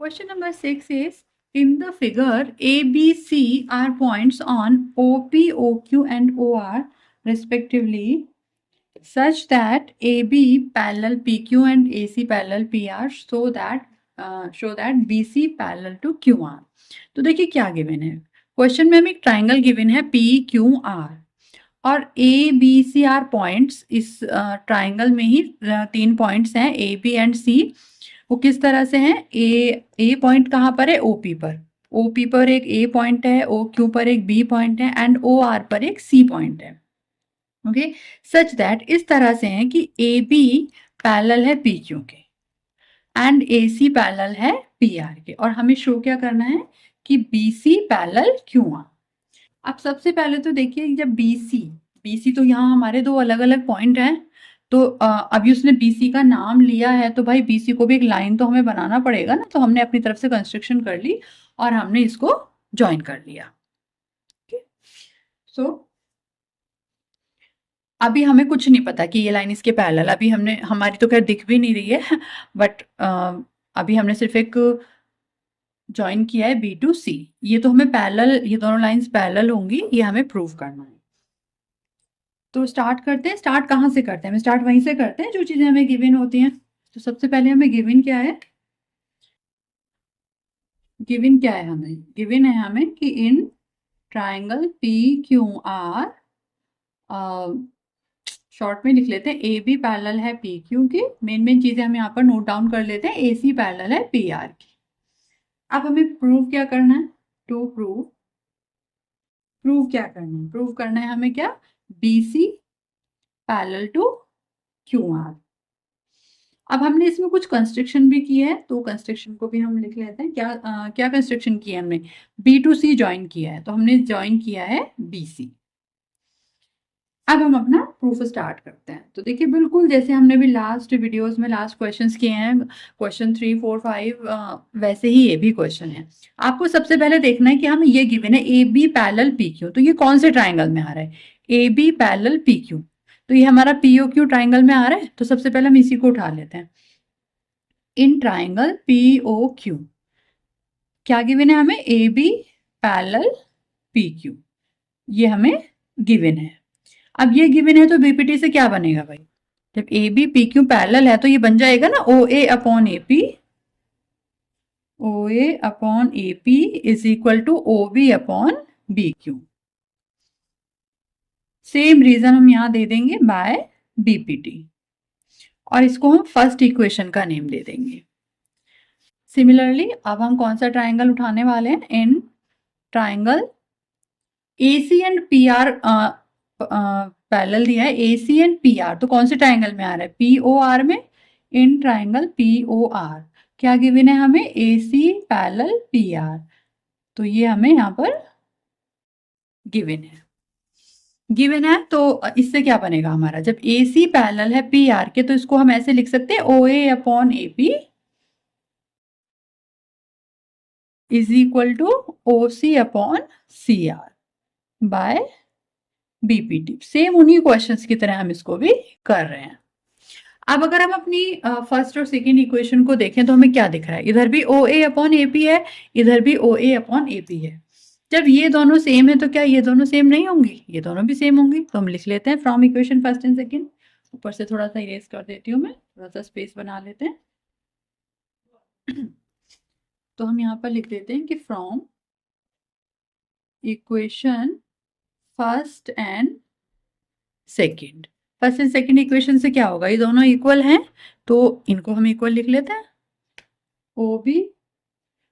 Question number 6 is, in the figure, A, B, C are points on OP, OQ and OR respectively, such that AB parallel PQ and AC parallel PR, so that BC parallel to QR. तो देखिए क्या given है, question में हमें एक triangle given है PQR और A, B, C are points. इस ट्राइंगल में ही 3 पॉइंट्स हैं A, B एंड C. वो किस तरह से हैं, ए पॉइंट कहाँ पर है, OP पर. OP पर एक A पॉइंट है, OQ पर एक B पॉइंट है एंड OR पर एक C पॉइंट है. ओके, सच दैट इस तरह से हैं कि AB पैरेलल है PQ के एंड AC पैरेलल है PR के, और हमें शो क्या करना है कि BC पैरेलल QR. अब सबसे पहले तो देखिए, जब BC तो यहाँ हमारे दो अलग अलग पॉइंट हैं, तो अभी उसने BC का नाम लिया है तो भाई BC को भी एक लाइन तो हमें बनाना पड़ेगा ना. तो हमने अपनी तरफ से कंस्ट्रक्शन कर ली और हमने इसको ज्वाइन कर लिया. सो अभी हमें कुछ नहीं पता कि ये लाइन इसके पैरेलल, अभी हमने, हमारी तो खैर दिख भी नहीं रही है बट अभी हमने सिर्फ एक ज्वाइन किया है B to C. ये तो हमें पैरेलल, ये दोनों लाइंस पैरेलल होंगी, ये हमें प्रूव करना है. तो स्टार्ट करते हैं. स्टार्ट कहाँ से करते हैं, हम स्टार्ट वहीं से करते हैं जो चीजें हमें गिवन होती हैं. तो सबसे पहले हमें गिवन क्या है, हमें कि इन ट्राइंगल PQR, शॉर्ट में लिख लेते हैं AB पैरेलल है PQ की. मेन चीजें हम यहाँ पर नोट डाउन कर लेते हैं. AC पैरेलल है PR की. अब हमें प्रूव क्या करना है, टू प्रूव करना है हमें क्या, BC पैरेलल टू QR. अब हमने इसमें कुछ कंस्ट्रक्शन भी की है, तो कंस्ट्रक्शन को भी हम लिख लेते हैं. क्या कंस्ट्रक्शन किया है हमने, B to C ज्वाइन किया है, तो हमने ज्वाइन किया है BC. अब हम अपना प्रूफ स्टार्ट करते हैं. तो देखिए, बिल्कुल जैसे हमने भी लास्ट वीडियोस में लास्ट क्वेश्चंस किए हैं, क्वेश्चन 3, 4, 5, वैसे ही ये भी क्वेश्चन है. आपको सबसे पहले देखना है कि हमें ये गिवन है AB पैरेलल PQ. तो ये कौन से ट्राइंगल में आ रहा है, AB पैरेलल PQ. तो ये हमारा POQ ट्राइंगल में आ रहा है. तो सबसे पहले हम इसी को उठा लेते हैं. इन ट्राइंगल POQ क्या गिवन है हमें, AB पैरेलल PQ. ये हमें गिवन है. अब ये गिवन है तो BPT से क्या बनेगा भाई, जब AB PQ पैरेलल है तो ये बन जाएगा ना OA upon AP. OA upon AP is equal to OB upon BQ. Same reason हम यहां दे देंगे बाय BPT, और इसको हम फर्स्ट इक्वेशन का नेम दे देंगे. सिमिलरली अब हम कौन सा ट्राइंगल उठाने वाले हैं, in triangle AC and PR parallel दिया है, AC एंड PR. तो कौन से ट्राइंगल में आ रहा है, POR में. इन ट्राइंगल POR क्या गिवन है हमें, AC पैरेलल PR. तो ये हमें यहाँ पर गिवन है. तो इससे क्या बनेगा हमारा, जब AC पैरेलल है PR के, तो इसको हम ऐसे लिख सकते हैं OA upon AP is equal to OC upon CR by BPT. Same उन्हीं क्वेश्चंस की तरह हम इसको भी कर रहे हैं. अब अगर हम अपनी फर्स्ट और सेकेंड इक्वेशन को देखें तो हमें क्या दिख रहा है, इधर भी OA अपॉन AP है, इधर भी OA अपॉन AP है. जब ये दोनों सेम है तो क्या ये दोनों सेम नहीं होंगी, ये दोनों भी सेम होंगी. तो हम लिख लेते हैं from equation first and second. ऊपर से थोड़ा सा इरेज कर देती हूँ मैं, थोड़ा सा स्पेस बना लेते हैं. तो हम यहाँ पर लिख देते हैं कि from equation first and second. First and second equation से क्या होगा, ये दोनों इक्वल हैं तो इनको हम इक्वल लिख लेते हैं. OB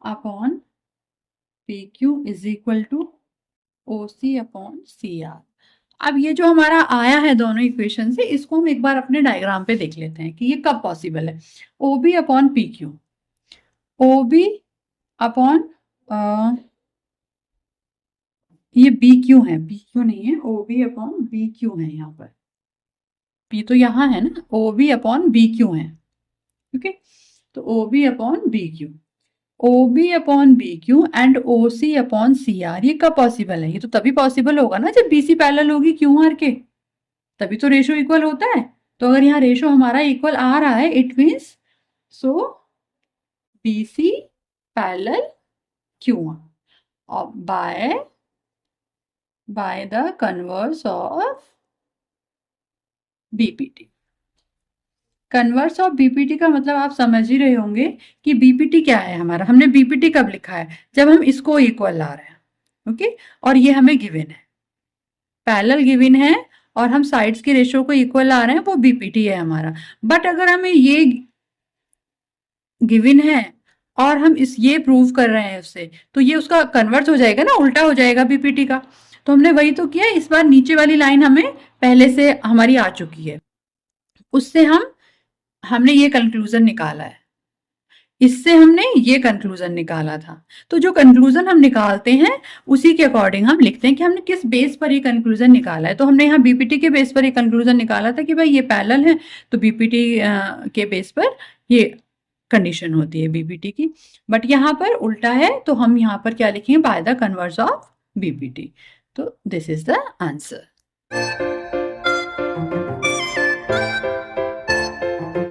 upon PQ is equal to OC upon CR. अब ये जो हमारा आया है दोनों इक्वेशन से, इसको हम एक बार अपने डायग्राम पे देख लेते हैं कि ये कब पॉसिबल है. OB upon PQ, OB upon ये BQ है, PQ नहीं है, OB अपॉन BQ है. यहाँ पर P तो यहाँ है ना, OB अपॉन BQ है. ओके, तो OB upon BQ, OB upon BQ and OC upon CR. ये कब पॉसिबल है, ये तो तभी पॉसिबल होगा ना जब BC पैरेलल होगी QR के, तभी तो रेशो इक्वल होता है. तो अगर यहाँ रेशो हमारा इक्वल आ रहा है, it means so BC parallel Q by the converse of BPT। Converse of BPT का मतलब आप समझ ही रहे होंगे कि बीपीटी क्या है हमारा। हमने बीपीटी कब लिखा है, जब हम इसको इक्वल ला रहे हैं, ओके। और ये हमें गिवन है, पैरेलल गिवन है और हम साइड्स के रेशियो को इक्वल ला रहे हैं, वो बीपीटी है हमारा। बट अगर हमें ये गिवन है और हम ये प्रूव कर रहे हैं उससे, तो ये उसका कन्वर्स हो जाएगा ना, उल्टा हो जाएगा बीपीटी का। तो हमने वही तो किया। इस बार नीचे वाली लाइन हमें पहले से हमारी आ चुकी है, उससे हमने ये कंक्लूजन निकाला है, इससे हमने ये कंक्लूजन निकाला था। तो जो कंक्लूजन हम निकालते हैं उसी के अकॉर्डिंग हम लिखते हैं कि हमने किस बेस पर ये कंक्लूजन निकाला है। तो हमने यहाँ बीपीटी के बेस पर ये कंक्लूजन निकाला था कि भाई ये पैरेलल है, तो बीपीटी के बेस पर ये कंडीशन होती है बीपीटी की। बट यहाँ पर उल्टा है, तो हम यहाँ पर क्या लिखेंगे, by the converse of BPT. तो दिस इज द आंसर।